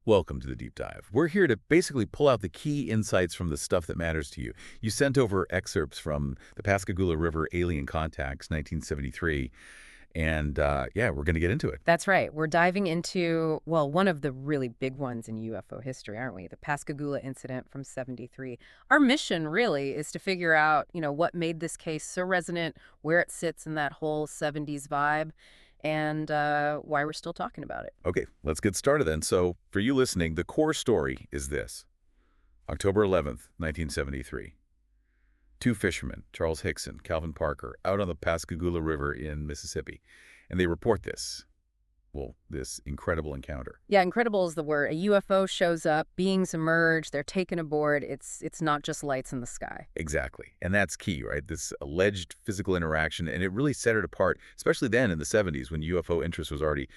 Welcome to the Deep Dive. We're here to basically pull out the key insights from the stuff that matters to you. You sent over excerpts from the Pascagoula River Alien Contacts, 1973, and yeah, we're going to get into it. That's right. We're diving into, well, one of the really big ones in UFO history, aren't we? The Pascagoula incident from '73. Our mission really is to figure out, what made this case so resonant, where it sits in that whole '70s vibe, and why we're still talking about it. Okay, let's get started then. So for you listening, the core story is this. October 11th, 1973. Two fishermen, Charles Hickson, Calvin Parker, out on the Pascagoula River in Mississippi, and they report this incredible encounter. Yeah, incredible is the word. A UFO shows up, beings emerge, they're taken aboard. It's not just lights in the sky. Exactly, and that's key, right? This alleged physical interaction, and it really set it apart, especially then in the 70s when UFO interest was already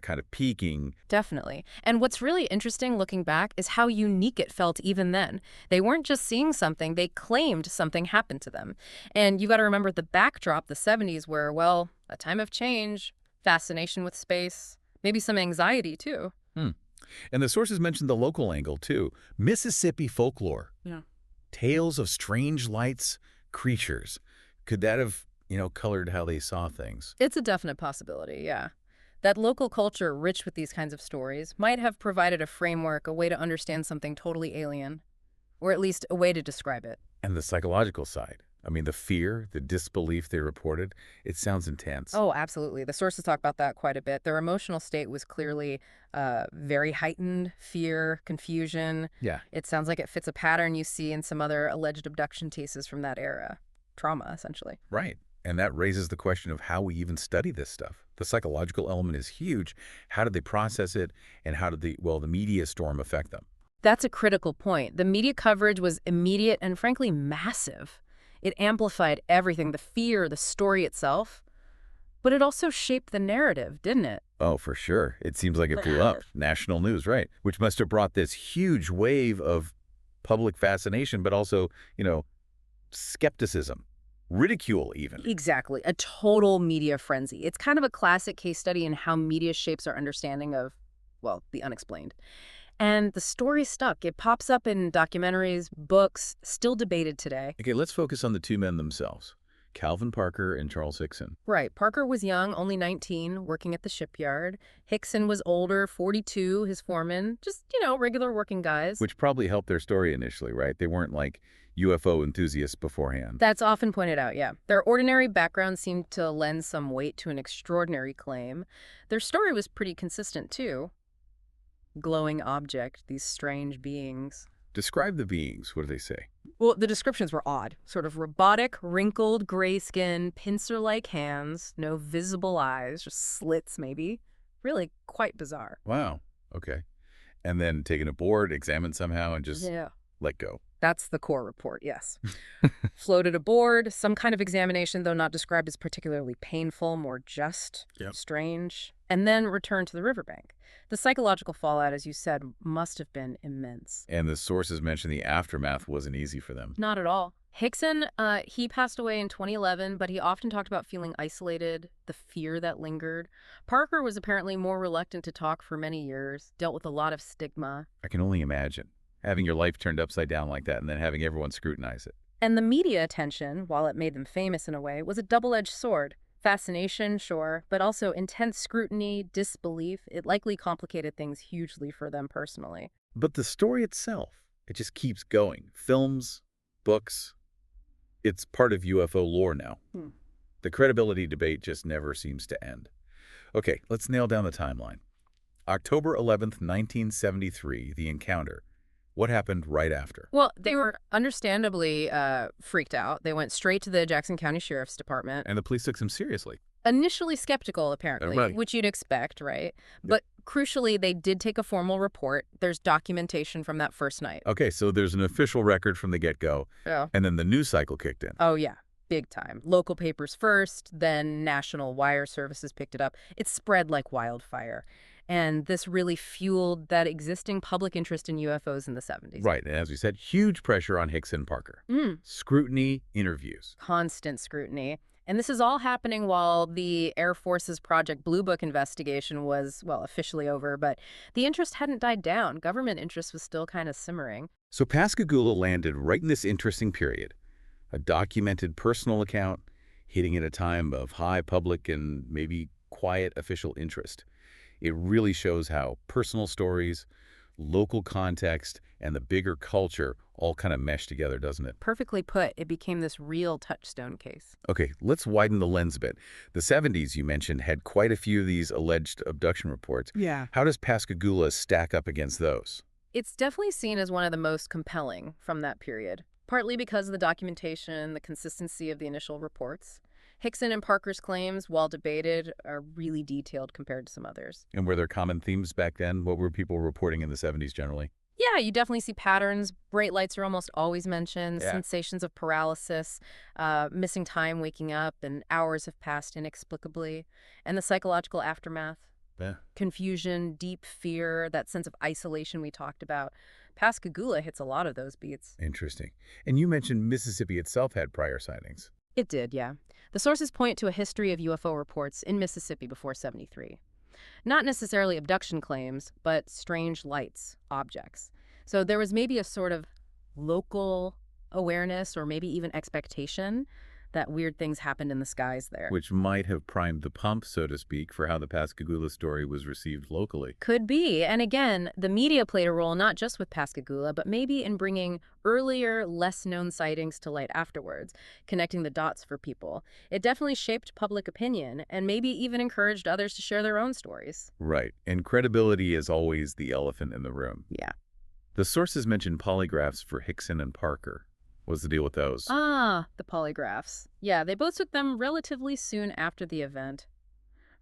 kind of peaking. Definitely. And what's really interesting looking back is how unique it felt even then. They weren't just seeing something, they claimed something happened to them. And you got to remember the backdrop, the 70s, were, well, a time of change, fascination with space, maybe some anxiety too. And the sources mentioned the local angle too. Mississippi folklore. Yeah. Tales of strange lights, creatures. Could that have, colored how they saw things? It's a definite possibility, yeah. That local culture rich with these kinds of stories might have provided a framework, a way to understand something totally alien, or at least a way to describe it. And the psychological side. I mean, the fear, the disbelief they reported, it sounds intense. Oh, absolutely. The sources talk about that quite a bit. Their emotional state was clearly very heightened, fear, confusion. Yeah. It sounds like it fits a pattern you see in some other alleged abduction cases from that era. Trauma, essentially. Right. And that raises the question of how we even study this stuff. The psychological element is huge. How did they process it? And how did the media storm affect them? That's a critical point. The media coverage was immediate and frankly massive. It amplified everything, the fear, the story itself. But it also shaped the narrative, didn't it? Oh, for sure. It seems like it blew up. National news, right? Which must have brought this huge wave of public fascination, but also, skepticism, ridicule even. Exactly. A total media frenzy. It's kind of a classic case study in how media shapes our understanding of, well, the unexplained. And the story stuck. It pops up in documentaries, books, still debated today. Okay, let's focus on the two men themselves, Calvin Parker and Charles Hickson. Right. Parker was young, only 19, working at the shipyard. Hickson was older, 42, his foreman. Just, regular working guys. Which probably helped their story initially, right? They weren't like UFO enthusiasts beforehand. That's often pointed out, yeah. Their ordinary background seemed to lend some weight to an extraordinary claim. Their story was pretty consistent, too. Glowing object, these strange beings. Describe the beings. What do they say? Well, the descriptions were odd. Sort of robotic, wrinkled, gray skin, pincer-like hands, no visible eyes, just slits maybe. Really quite bizarre. Wow. Okay. And then taken aboard, examined somehow, and just let go. That's the core report, yes. Floated aboard, some kind of examination, though not described as particularly painful, more just, strange, and then returned to the riverbank. The psychological fallout, as you said, must have been immense. And the sources mentioned the aftermath wasn't easy for them. Not at all. Hickson, he passed away in 2011, but he often talked about feeling isolated, the fear that lingered. Parker was apparently more reluctant to talk for many years, dealt with a lot of stigma. I can only imagine. Having your life turned upside down like that and then having everyone scrutinize it. And the media attention, while it made them famous in a way, was a double-edged sword. Fascination, sure, but also intense scrutiny, disbelief. It likely complicated things hugely for them personally. But the story itself, it just keeps going. Films, books, it's part of UFO lore now. The credibility debate just never seems to end. Okay, let's nail down the timeline. October 11th, 1973, the encounter. What happened right after? Well, they were understandably freaked out. They went straight to the Jackson County Sheriff's Department. And the police took them seriously. Initially skeptical, apparently, Right. which you'd expect, right? But crucially, they did take a formal report. There's documentation from that first night. Okay, so there's an official record from the get-go. Yeah. And then the news cycle kicked in. Oh, yeah. Big time. Local papers first, then national wire services picked it up. It spread like wildfire. And this really fueled that existing public interest in UFOs in the 70s. Right, and as we said, huge pressure on Hickson and Parker. Scrutiny, interviews. Constant scrutiny. And this is all happening while the Air Force's Project Blue Book investigation was, well, officially over, but the interest hadn't died down. Government interest was still kind of simmering. So Pascagoula landed right in this interesting period. A documented personal account hitting at a time of high public and maybe quiet official interest. It really shows how personal stories, local context, and the bigger culture all kind of mesh together, doesn't it? Perfectly put, it became this real touchstone case. Okay, let's widen the lens a bit. The 70s, you mentioned, had quite a few of these alleged abduction reports. Yeah. How does Pascagoula stack up against those? It's definitely seen as one of the most compelling from that period, partly because of the documentation, the consistency of the initial reports. Hickson and Parker's claims, while debated, are really detailed compared to some others. And were there common themes back then? What were people reporting in the 70s generally? Yeah, you definitely see patterns. Bright lights are almost always mentioned, Yeah. sensations of paralysis, missing time waking up, and hours have passed inexplicably, and the psychological aftermath. Yeah. Confusion, deep fear, that sense of isolation we talked about. Pascagoula hits a lot of those beats. Interesting. And you mentioned Mississippi itself had prior sightings. It did, yeah. The sources point to a history of UFO reports in Mississippi before '73. Not necessarily abduction claims, but strange lights, objects. So there was maybe a sort of local awareness or maybe even expectation that weird things happened in the skies there. Which might have primed the pump, so to speak, for how the Pascagoula story was received locally. Could be. And again, the media played a role not just with Pascagoula, but maybe in bringing earlier, less-known sightings to light afterwards, connecting the dots for people. It definitely shaped public opinion and maybe even encouraged others to share their own stories. Right. And credibility is always the elephant in the room. Yeah. The sources mentioned polygraphs for Hickson and Parker. What's the deal with those? Ah, the polygraphs. Yeah, they both took them relatively soon after the event.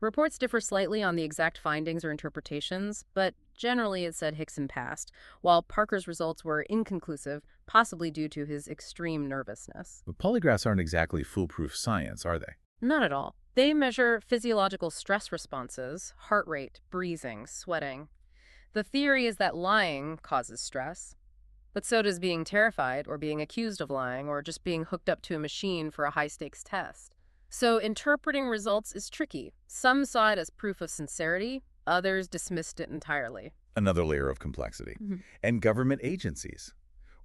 Reports differ slightly on the exact findings or interpretations, but generally it said Hickson passed, while Parker's results were inconclusive, possibly due to his extreme nervousness. But polygraphs aren't exactly foolproof science, are they? Not at all. They measure physiological stress responses, heart rate, breathing, sweating. The theory is that lying causes stress, but so does being terrified or being accused of lying or just being hooked up to a machine for a high-stakes test. So interpreting results is tricky. Some saw it as proof of sincerity, others dismissed it entirely. Another layer of complexity. And government agencies.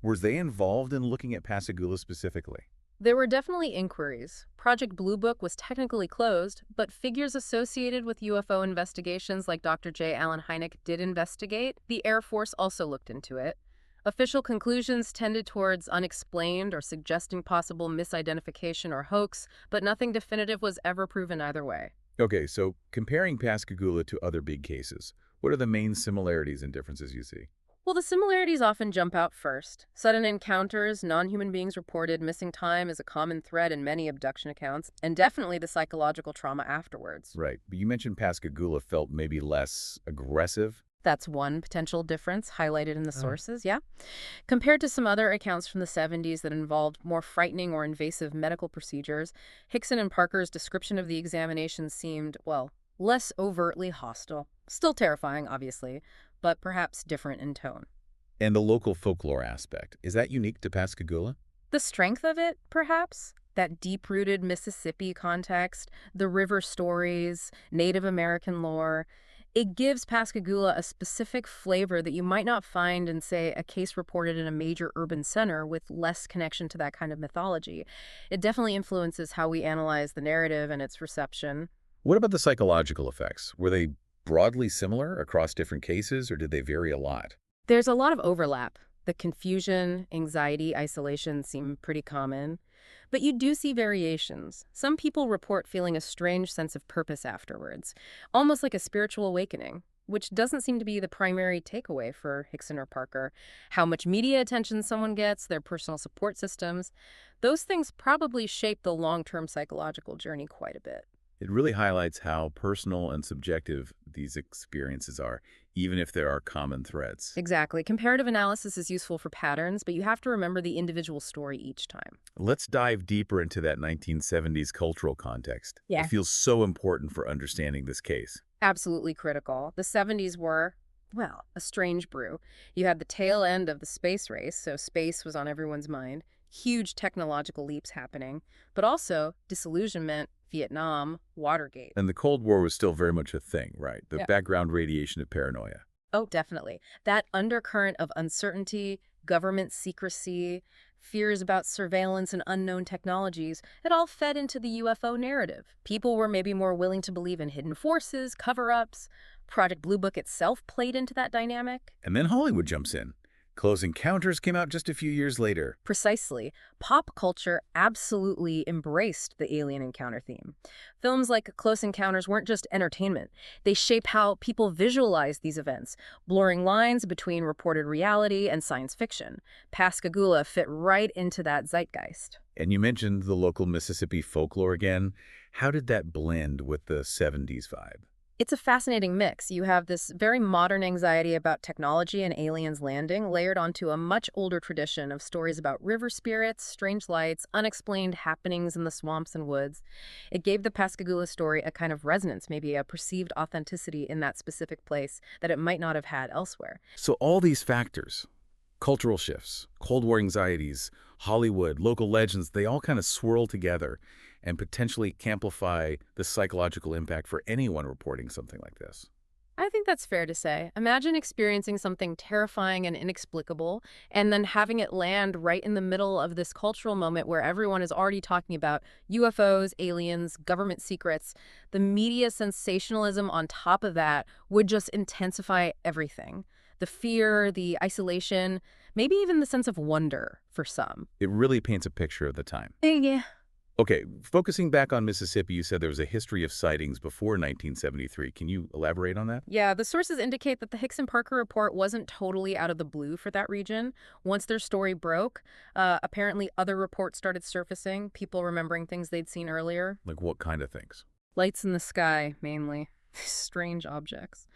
Were they involved in looking at Pascagoula specifically? There were definitely inquiries. Project Blue Book was technically closed, but figures associated with UFO investigations like Dr. J. Allen Hynek did investigate. The Air Force also looked into it. Official conclusions tended towards unexplained or suggesting possible misidentification or hoax, but nothing definitive was ever proven either way. Okay, so comparing Pascagoula to other big cases, what are the main similarities and differences you see? Well, the similarities often jump out first. Sudden encounters, non-human beings reported, missing time is a common thread in many abduction accounts, and definitely the psychological trauma afterwards. Right, but you mentioned Pascagoula felt maybe less aggressive. That's one potential difference highlighted in the sources, yeah. Compared to some other accounts from the '70s that involved more frightening or invasive medical procedures, Hickson and Parker's description of the examination seemed, well, less overtly hostile. Still terrifying, obviously, but perhaps different in tone. And the local folklore aspect, is that unique to Pascagoula? The strength of it, perhaps? That deep-rooted Mississippi context, the river stories, Native American lore. It gives Pascagoula a specific flavor that you might not find in, say, a case reported in a major urban center with less connection to that kind of mythology. It definitely influences how we analyze the narrative and its reception. What about the psychological effects? Were they broadly similar across different cases, or did they vary a lot? There's a lot of overlap. The confusion, anxiety, isolation seem pretty common. But you do see variations. Some people report feeling a strange sense of purpose afterwards, almost like a spiritual awakening, which doesn't seem to be the primary takeaway for Hickson or Parker. How much media attention someone gets, their personal support systems, those things probably shape the long-term psychological journey quite a bit. It really highlights how personal and subjective these experiences are, even if there are common threads. Exactly. Comparative analysis is useful for patterns, but you have to remember the individual story each time. Let's dive deeper into that 1970s cultural context. Yeah. It feels so important for understanding this case. Absolutely critical. The '70s were, well, a strange brew. You had the tail end of the space race, so space was on everyone's mind. huge technological leaps happening, but also disillusionment, Vietnam, Watergate. And the Cold War was still very much a thing, right? The Yeah. background radiation of paranoia. Oh, definitely. That undercurrent of uncertainty, government secrecy, fears about surveillance and unknown technologies, it all fed into the UFO narrative. People were maybe more willing to believe in hidden forces, cover-ups. Project Blue Book itself played into that dynamic. And then Hollywood jumps in. Close Encounters came out just a few years later. Precisely. Pop culture absolutely embraced the alien encounter theme. Films like Close Encounters weren't just entertainment. They shape how people visualize these events, blurring lines between reported reality and science fiction. Pascagoula fit right into that zeitgeist. And you mentioned the local Mississippi folklore again. How did that blend with the 70s vibe? It's a fascinating mix. You have this very modern anxiety about technology and aliens landing, layered onto a much older tradition of stories about river spirits, strange lights, unexplained happenings in the swamps and woods. It gave the Pascagoula story a kind of resonance, maybe a perceived authenticity in that specific place that it might not have had elsewhere. So all these factors, cultural shifts, Cold War anxieties, Hollywood, local legends, they all kind of swirl together and potentially amplify the psychological impact for anyone reporting something like this. I think that's fair to say. Imagine experiencing something terrifying and inexplicable, and then having it land right in the middle of this cultural moment where everyone is already talking about UFOs, aliens, government secrets. The media sensationalism on top of that would just intensify everything. The fear, the isolation, maybe even the sense of wonder for some. It really paints a picture of the time. Yeah. Okay, focusing back on Mississippi, you said there was a history of sightings before 1973. Can you elaborate on that? Yeah, the sources indicate that the Hickson Parker report wasn't totally out of the blue for that region. Once their story broke, apparently other reports started surfacing, people remembering things they'd seen earlier. Like what kind of things? Lights in the sky, mainly. Strange objects.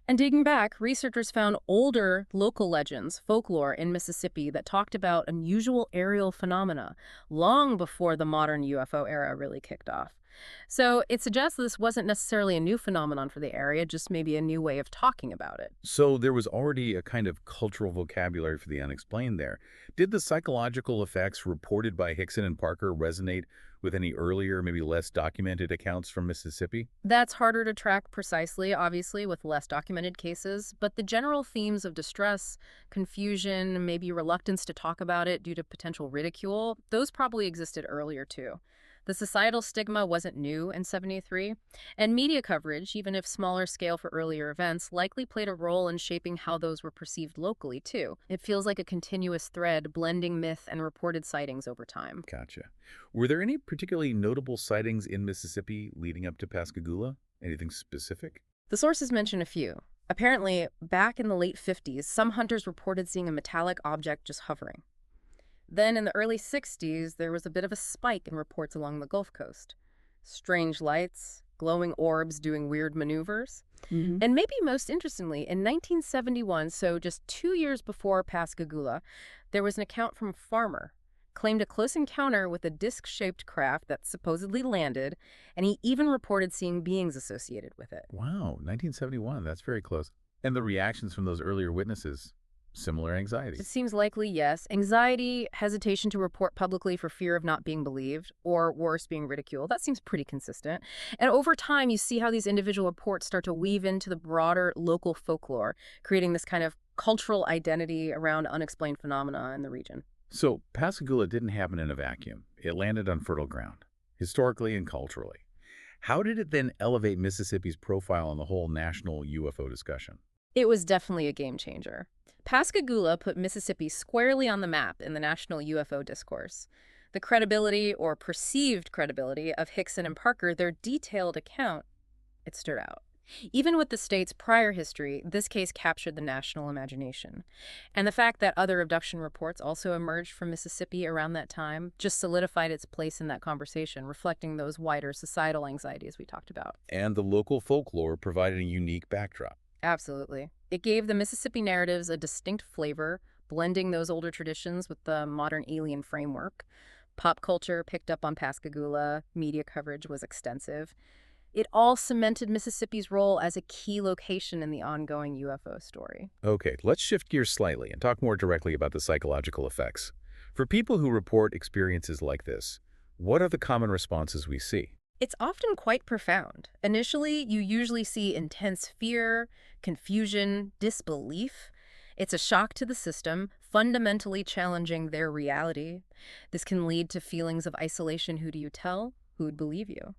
And digging back, researchers found older local legends, folklore in Mississippi that talked about unusual aerial phenomena long before the modern UFO era really kicked off. So it suggests this wasn't necessarily a new phenomenon for the area, just maybe a new way of talking about it. So there was already a kind of cultural vocabulary for the unexplained there. Did the psychological effects reported by Hickson and Parker resonate with any earlier, maybe less documented accounts from Mississippi? That's harder to track precisely, obviously, with less documented cases, but the general themes of distress, confusion, maybe reluctance to talk about it due to potential ridicule, those probably existed earlier too. The societal stigma wasn't new in 73, and media coverage, even if smaller scale for earlier events, likely played a role in shaping how those were perceived locally too. It feels like a continuous thread blending myth and reported sightings over time. Gotcha. Were there any particularly notable sightings in Mississippi leading up to Pascagoula? Anything specific? The sources mention a few. Apparently, back in the late 50s, some hunters reported seeing a metallic object just hovering. Then in the early 60s, there was a bit of a spike in reports along the Gulf Coast. Strange lights, glowing orbs doing weird maneuvers. And maybe most interestingly, in 1971, so just 2 years before Pascagoula, there was an account from a farmer, claimed a close encounter with a disc-shaped craft that supposedly landed, and he even reported seeing beings associated with it. Wow, 1971. That's very close. And the reactions from those earlier witnesses? Similar anxiety. It seems likely, yes. Anxiety, hesitation to report publicly for fear of not being believed, or worse, being ridiculed. That seems pretty consistent. And over time, you see how these individual reports start to weave into the broader local folklore, creating this kind of cultural identity around unexplained phenomena in the region. So Pascagoula didn't happen in a vacuum. It landed on fertile ground, historically and culturally. How did it then elevate Mississippi's profile on the whole national UFO discussion? It was definitely a game changer. Pascagoula put Mississippi squarely on the map in the national UFO discourse. The credibility, or perceived credibility, of Hickson and Parker, their detailed account, it stood out. Even with the state's prior history, this case captured the national imagination. And the fact that other abduction reports also emerged from Mississippi around that time just solidified its place in that conversation, reflecting those wider societal anxieties we talked about. And the local folklore provided a unique backdrop. Absolutely. It gave the Mississippi narratives a distinct flavor, blending those older traditions with the modern alien framework. Pop culture picked up on Pascagoula, media coverage was extensive. It all cemented Mississippi's role as a key location in the ongoing UFO story. Okay, let's shift gears slightly and talk more directly about the psychological effects. For people who report experiences like this, what are the common responses we see? It's often quite profound. Initially, you usually see intense fear, confusion, disbelief. It's a shock to the system, fundamentally challenging their reality. This can lead to feelings of isolation. Who do you tell? Who would believe you?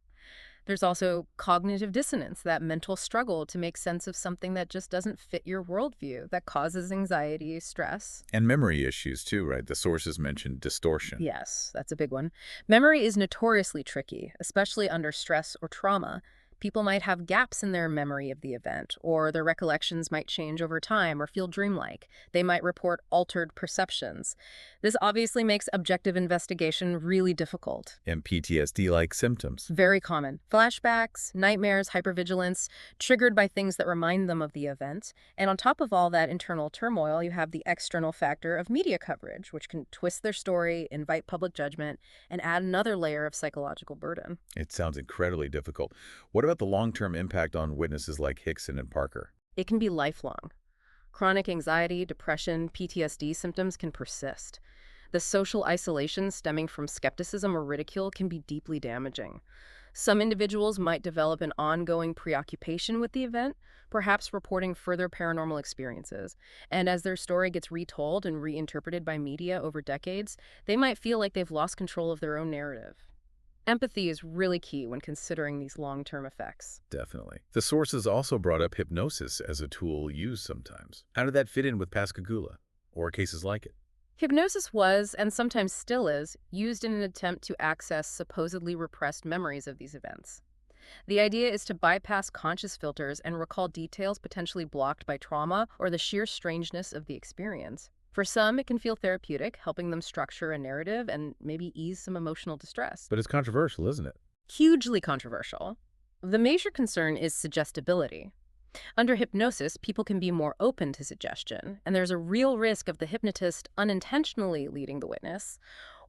There's also cognitive dissonance, that mental struggle to make sense of something that just doesn't fit your worldview, that causes anxiety, stress. And memory issues too, right? The sources mentioned distortion. Yes, that's a big one. Memory is notoriously tricky, especially under stress or trauma. People might have gaps in their memory of the event, or their recollections might change over time or feel dreamlike. They might report altered perceptions. This obviously makes objective investigation really difficult. And PTSD-like symptoms. Very common. Flashbacks, nightmares, hypervigilance, triggered by things that remind them of the event. And on top of all that internal turmoil, you have the external factor of media coverage, which can twist their story, invite public judgment, and add another layer of psychological burden. It sounds incredibly difficult. What about the long-term impact on witnesses like Hickson and Parker? It can be lifelong. Chronic anxiety, depression, PTSD symptoms can persist. The social isolation stemming from skepticism or ridicule can be deeply damaging. Some individuals might develop an ongoing preoccupation with the event, perhaps reporting further paranormal experiences. And as their story gets retold and reinterpreted by media over decades, they might feel like they've lost control of their own narrative. Empathy is really key when considering these long-term effects. Definitely. The sources also brought up hypnosis as a tool used sometimes. How did that fit in with Pascagoula, or cases like it? Hypnosis was, and sometimes still is, used in an attempt to access supposedly repressed memories of these events. The idea is to bypass conscious filters and recall details potentially blocked by trauma or the sheer strangeness of the experience. For some, it can feel therapeutic, helping them structure a narrative and maybe ease some emotional distress. But it's controversial, isn't it? Hugely controversial. The major concern is suggestibility. Under hypnosis, people can be more open to suggestion, and there's a real risk of the hypnotist unintentionally leading the witness,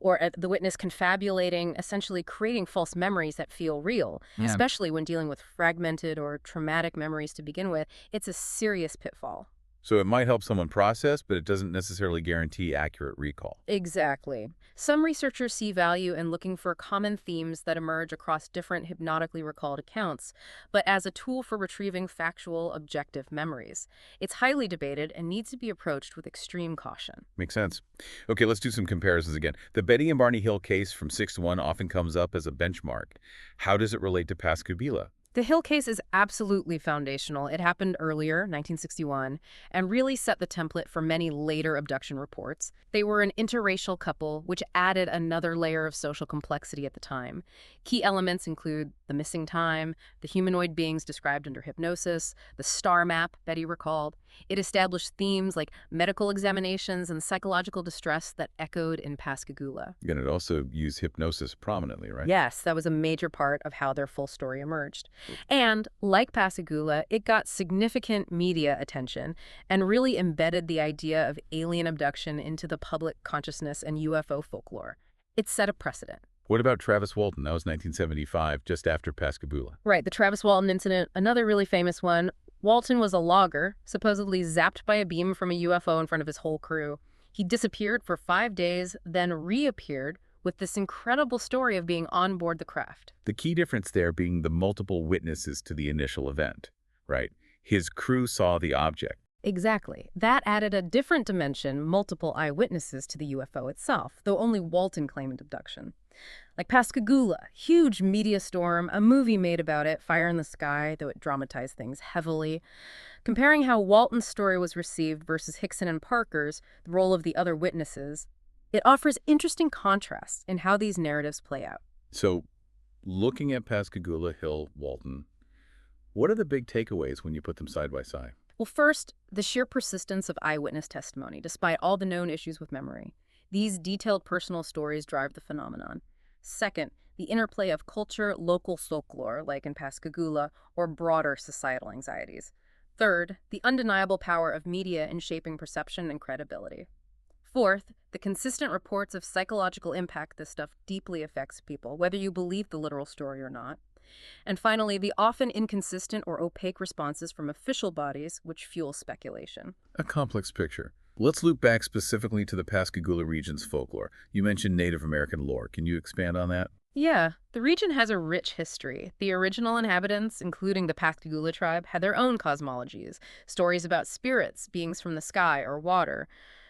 or the witness confabulating, essentially creating false memories that feel real, especially when dealing with fragmented or traumatic memories to begin with. It's a serious pitfall. So it might help someone process, but it doesn't necessarily guarantee accurate recall. Exactly. Some researchers see value in looking for common themes that emerge across different hypnotically recalled accounts, but as a tool for retrieving factual, objective memories. It's highly debated and needs to be approached with extreme caution. Makes sense. Okay, let's do some comparisons again. The Betty and Barney Hill case from 6-1 often comes up as a benchmark. How does it relate to Pascagoula? The Hill case is absolutely foundational. It happened earlier, 1961, and really set the template for many later abduction reports. They were an interracial couple, which added another layer of social complexity at the time. Key elements include the missing time, the humanoid beings described under hypnosis, the star map Betty recalled. It established themes like medical examinations and psychological distress that echoed in Pascagoula. And it also used hypnosis prominently, right? Yes, that was a major part of how their full story emerged. And, like Pascagoula, it got significant media attention and really embedded the idea of alien abduction into the public consciousness and UFO folklore. It set a precedent. What about Travis Walton? That was 1975, just after Pascagoula. Right, the Travis Walton incident, another really famous one. Walton was a logger, supposedly zapped by a beam from a UFO in front of his whole crew. He disappeared for 5 days, then reappeared with this incredible story of being on board the craft. The key difference there being the multiple witnesses to the initial event, right? His crew saw the object. Exactly. That added a different dimension, multiple eyewitnesses to the UFO itself, though only Walton claimed abduction. Like Pascagoula, huge media storm, a movie made about it, Fire in the Sky, though it dramatized things heavily. Comparing how Walton's story was received versus Hickson and Parker's, the role of the other witnesses, it offers interesting contrasts in how these narratives play out. So, looking at Pascagoula, Hill, Walton, what are the big takeaways when you put them side by side? Well, first, the sheer persistence of eyewitness testimony, despite all the known issues with memory. These detailed personal stories drive the phenomenon. Second, the interplay of culture, local folklore, like in Pascagoula, or broader societal anxieties. Third, the undeniable power of media in shaping perception and credibility. Fourth, the consistent reports of psychological impact this stuff deeply affects people, whether you believe the literal story or not. And finally, the often inconsistent or opaque responses from official bodies, which fuel speculation. A complex picture. Let's loop back specifically to the Pascagoula region's folklore. You mentioned Native American lore. Can you expand on that? Yeah, the region has a rich history. The original inhabitants, including the Pascagoula tribe, had their own cosmologies, stories about spirits, beings from the sky or water.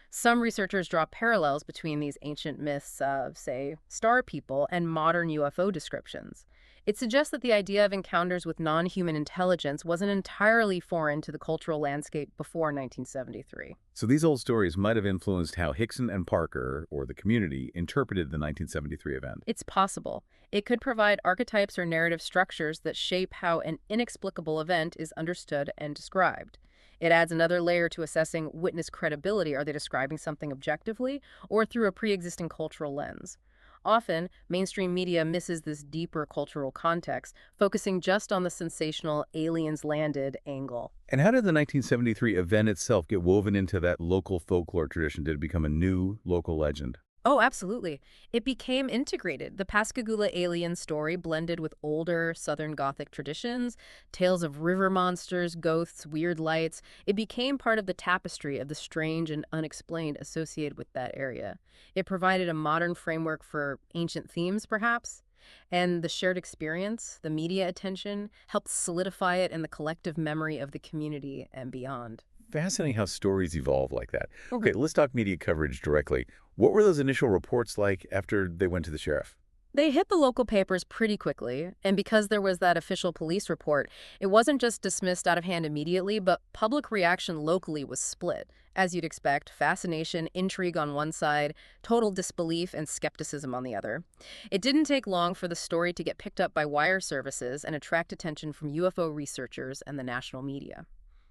Some researchers draw parallels between these ancient myths of, say, star people and modern UFO descriptions. It suggests that the idea of encounters with non-human intelligence wasn't entirely foreign to the cultural landscape before 1973. So these old stories might have influenced how Hickson and Parker, or the community, interpreted the 1973 event. It's possible. It could provide archetypes or narrative structures that shape how an inexplicable event is understood and described. It adds another layer to assessing witness credibility. Are they describing something objectively or through a pre-existing cultural lens? Often, mainstream media misses this deeper cultural context, focusing just on the sensational aliens landed angle. And how did the 1973 event itself get woven into that local folklore tradition? Did it become a new local legend? Oh, absolutely. It became integrated. The Pascagoula alien story blended with older Southern Gothic traditions, tales of river monsters, ghosts, weird lights. It became part of the tapestry of the strange and unexplained associated with that area. It provided a modern framework for ancient themes, perhaps. And the shared experience, the media attention, helped solidify it in the collective memory of the community and beyond. Fascinating how stories evolve like that. Okay, let's talk media coverage directly. What were those initial reports like after they went to the sheriff? They hit the local papers pretty quickly, and because there was that official police report, it wasn't just dismissed out of hand immediately, but public reaction locally was split. As you'd expect, fascination, intrigue on one side, total disbelief, and skepticism on the other. It didn't take long for the story to get picked up by wire services and attract attention from UFO researchers and the national media.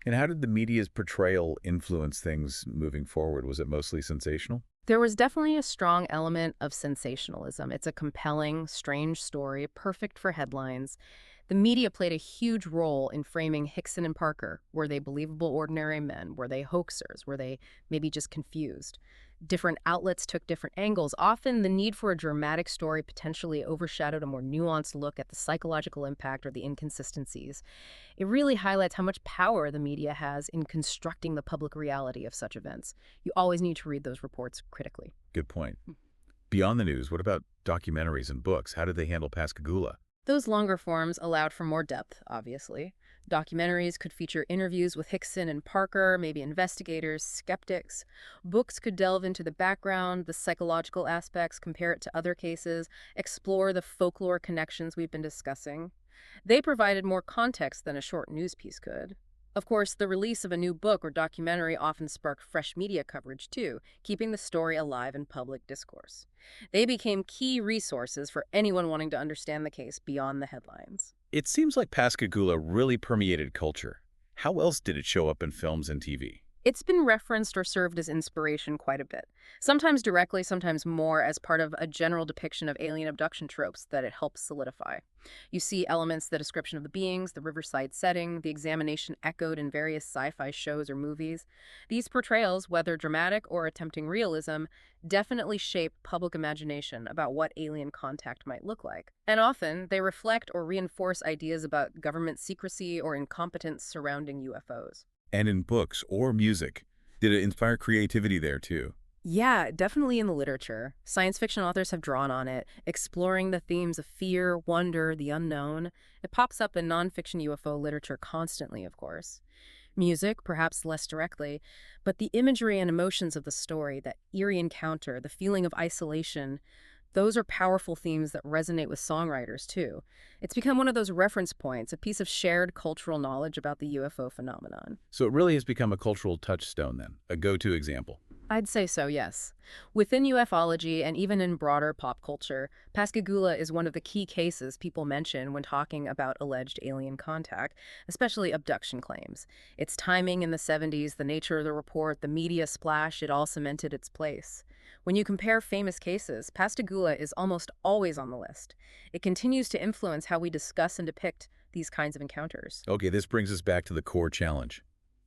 And how did the media's portrayal influence things moving forward? Was it mostly sensational? There was definitely a strong element of sensationalism. It's a compelling, strange story, perfect for headlines. The media played a huge role in framing Hickson and Parker. Were they believable ordinary men? Were they hoaxers? Were they maybe just confused? Different outlets took different angles. Often the need for a dramatic story potentially overshadowed a more nuanced look at the psychological impact or the inconsistencies. It really highlights how much power the media has in constructing the public reality of such events. You always need to read those reports critically. Good point. Beyond the news, what about documentaries and books? How did they handle Pascagoula? Those longer forms allowed for more depth, obviously. Documentaries could feature interviews with Hickson and Parker, maybe investigators, skeptics. Books could delve into the background, the psychological aspects, compare it to other cases, explore the folklore connections we've been discussing. They provided more context than a short news piece could. Of course, the release of a new book or documentary often sparked fresh media coverage too, keeping the story alive in public discourse. They became key resources for anyone wanting to understand the case beyond the headlines. It seems like Pascagoula really permeated culture. How else did it show up in films and TV? It's been referenced or served as inspiration quite a bit, sometimes directly, sometimes more as part of a general depiction of alien abduction tropes that it helps solidify. You see elements, the description of the beings, the riverside setting, the examination echoed in various sci-fi shows or movies. These portrayals, whether dramatic or attempting realism, definitely shape public imagination about what alien contact might look like. And often, they reflect or reinforce ideas about government secrecy or incompetence surrounding UFOs. And in books or music, did it inspire creativity there too? Yeah, definitely in the literature. Science fiction authors have drawn on it, exploring the themes of fear, wonder, the unknown. It pops up in nonfiction UFO literature constantly, of course. Music, perhaps less directly, but the imagery and emotions of the story, that eerie encounter, the feeling of isolation, those are powerful themes that resonate with songwriters, too. It's become one of those reference points, a piece of shared cultural knowledge about the UFO phenomenon. So it really has become a cultural touchstone then, a go-to example. I'd say so, yes. Within ufology and even in broader pop culture, Pascagoula is one of the key cases people mention when talking about alleged alien contact, especially abduction claims. Its timing in the 70s, the nature of the report, the media splash, it all cemented its place. When you compare famous cases, Pascagoula is almost always on the list. It continues to influence how we discuss and depict these kinds of encounters. Okay, this brings us back to the core challenge,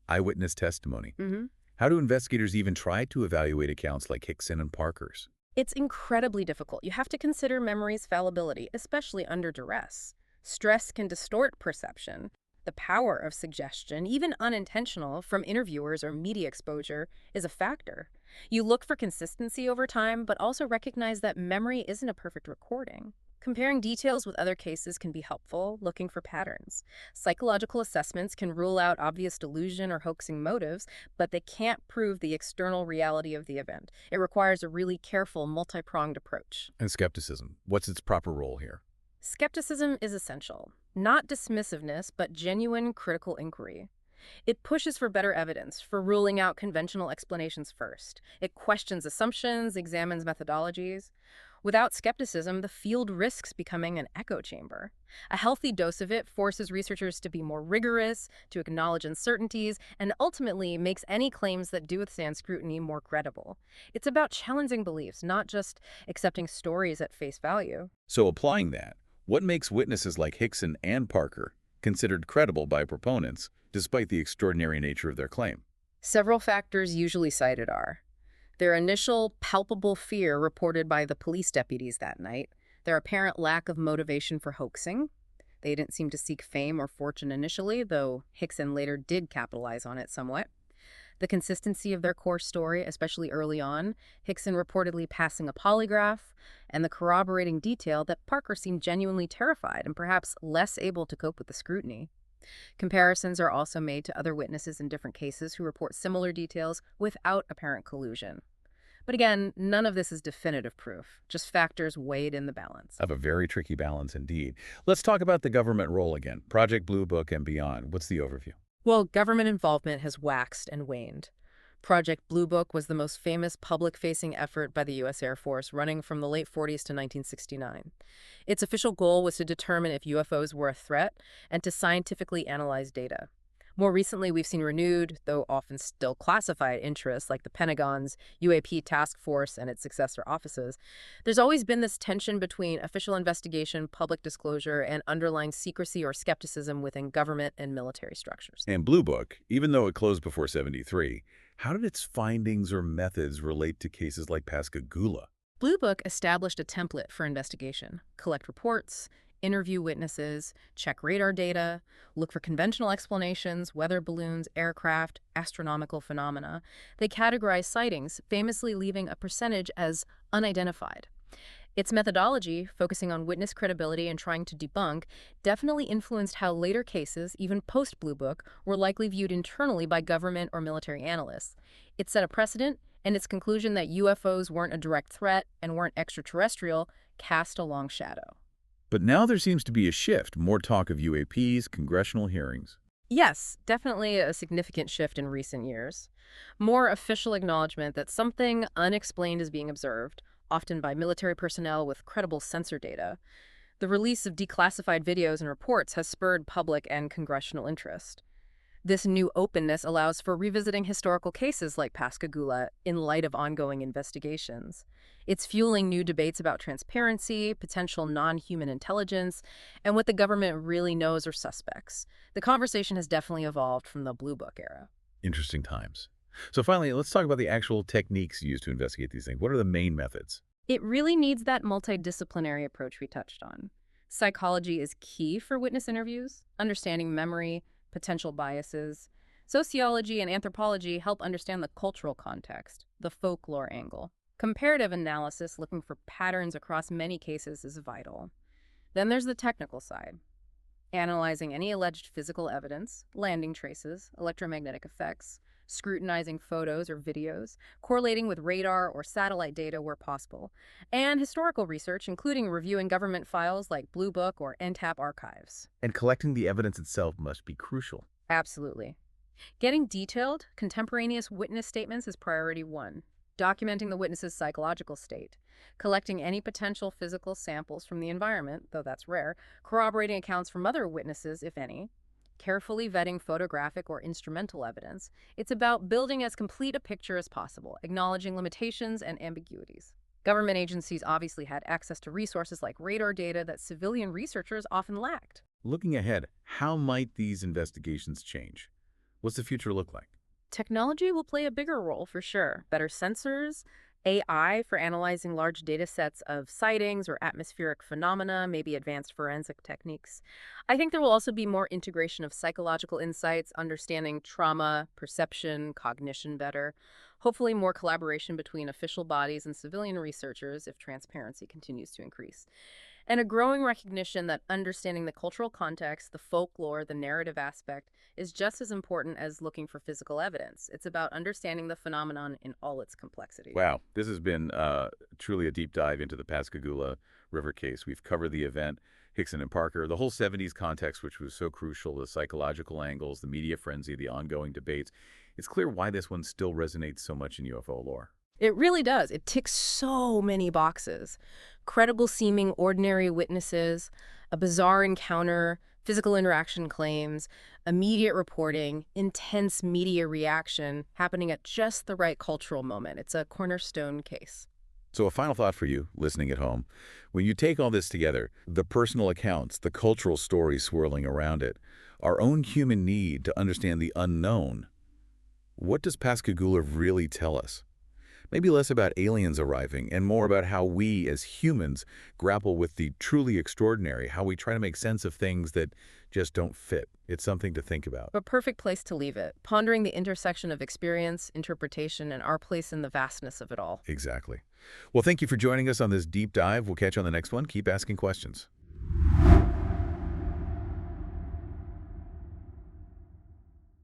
eyewitness testimony. Mm-hmm. How do investigators even try to evaluate accounts like Hickson and Parker's? It's incredibly difficult. You have to consider memory's fallibility, especially under duress. Stress can distort perception. The power of suggestion, even unintentional, from interviewers or media exposure is a factor. You look for consistency over time, but also recognize that memory isn't a perfect recording. Comparing details with other cases can be helpful, looking for patterns. Psychological assessments can rule out obvious delusion or hoaxing motives, but they can't prove the external reality of the event. It requires a really careful, multi-pronged approach. And skepticism, what's its proper role here? Skepticism is essential. Not dismissiveness, but genuine critical inquiry. It pushes for better evidence, for ruling out conventional explanations first. It questions assumptions, examines methodologies. Without skepticism, the field risks becoming an echo chamber. A healthy dose of it forces researchers to be more rigorous, to acknowledge uncertainties, and ultimately makes any claims that do withstand scrutiny more credible. It's about challenging beliefs, not just accepting stories at face value. So applying that, what makes witnesses like Hickson and Parker considered credible by proponents, despite the extraordinary nature of their claim? Several factors usually cited are their initial palpable fear reported by the police deputies that night, their apparent lack of motivation for hoaxing. They didn't seem to seek fame or fortune initially, though Hickson later did capitalize on it somewhat. The consistency of their core story, especially early on, Hickson reportedly passing a polygraph, and the corroborating detail that Parker seemed genuinely terrified and perhaps less able to cope with the scrutiny. Comparisons are also made to other witnesses in different cases who report similar details without apparent collusion. But again, none of this is definitive proof, just factors weighed in the balance. Of a very tricky balance indeed. Let's talk about the government role again. Project Blue Book and beyond. What's the overview? Well, government involvement has waxed and waned. Project Blue Book was the most famous public-facing effort by the U.S. Air Force, running from the late 40s to 1969. Its official goal was to determine if UFOs were a threat and to scientifically analyze data. More recently, we've seen renewed, though often still classified, interests like the Pentagon's UAP task force and its successor offices. There's always been this tension between official investigation, public disclosure, and underlying secrecy or skepticism within government and military structures. And Blue Book, even though it closed before '73, how did its findings or methods relate to cases like Pascagoula? Blue Book established a template for investigation: collect reports, interview witnesses, check radar data, look for conventional explanations, weather balloons, aircraft, astronomical phenomena. They categorize sightings, famously leaving a percentage as unidentified. Its methodology, focusing on witness credibility and trying to debunk, definitely influenced how later cases, even post-Blue Book, were likely viewed internally by government or military analysts. It set a precedent, and its conclusion that UFOs weren't a direct threat and weren't extraterrestrial cast a long shadow. But now there seems to be a shift, more talk of UAPs, congressional hearings. Yes, definitely a significant shift in recent years. More official acknowledgement that something unexplained is being observed, often by military personnel with credible sensor data. The release of declassified videos and reports has spurred public and congressional interest. This new openness allows for revisiting historical cases like Pascagoula in light of ongoing investigations. It's fueling new debates about transparency, potential non-human intelligence, and what the government really knows or suspects. The conversation has definitely evolved from the Blue Book era. Interesting times. So finally, let's talk about the actual techniques used to investigate these things. What are the main methods? It really needs that multidisciplinary approach we touched on. Psychology is key for witness interviews, understanding memory, potential biases. Sociology and anthropology help understand the cultural context, the folklore angle. Comparative analysis, looking for patterns across many cases, is vital. Then there's the technical side, analyzing any alleged physical evidence, landing traces, electromagnetic effects, scrutinizing photos or videos, correlating with radar or satellite data where possible, and historical research, including reviewing government files like Blue Book or NTAP archives. And collecting the evidence itself must be crucial. Absolutely. Getting detailed, contemporaneous witness statements is priority one. Documenting the witness's psychological state, collecting any potential physical samples from the environment, though that's rare, corroborating accounts from other witnesses, if any, carefully vetting photographic or instrumental evidence. It's about building as complete a picture as possible, acknowledging limitations and ambiguities. Government agencies obviously had access to resources like radar data that civilian researchers often lacked. Looking ahead, how might these investigations change? What's the future look like? Technology will play a bigger role for sure. Better sensors, AI for analyzing large data sets of sightings or atmospheric phenomena, maybe advanced forensic techniques. I think there will also be more integration of psychological insights, understanding trauma, perception, cognition better. Hopefully, more collaboration between official bodies and civilian researchers if transparency continues to increase. And a growing recognition that understanding the cultural context, the folklore, the narrative aspect is just as important as looking for physical evidence. It's about understanding the phenomenon in all its complexity. Wow, this has been truly a deep dive into the Pascagoula River case. We've covered the event, Hickson and Parker, the whole 70s context, which was so crucial, the psychological angles, the media frenzy, the ongoing debates. It's clear why this one still resonates so much in UFO lore. It really does. It ticks so many boxes. Credible seeming ordinary witnesses, a bizarre encounter, physical interaction claims, immediate reporting, intense media reaction happening at just the right cultural moment. It's a cornerstone case. So a final thought for you, listening at home. When you take all this together, the personal accounts, the cultural stories swirling around it, our own human need to understand the unknown, what does Pascagoula really tell us? Maybe less about aliens arriving and more about how we as humans grapple with the truly extraordinary, how we try to make sense of things that just don't fit. It's something to think about. A perfect place to leave it, pondering the intersection of experience, interpretation, and our place in the vastness of it all. Exactly. Well, thank you for joining us on this deep dive. We'll catch you on the next one. Keep asking questions.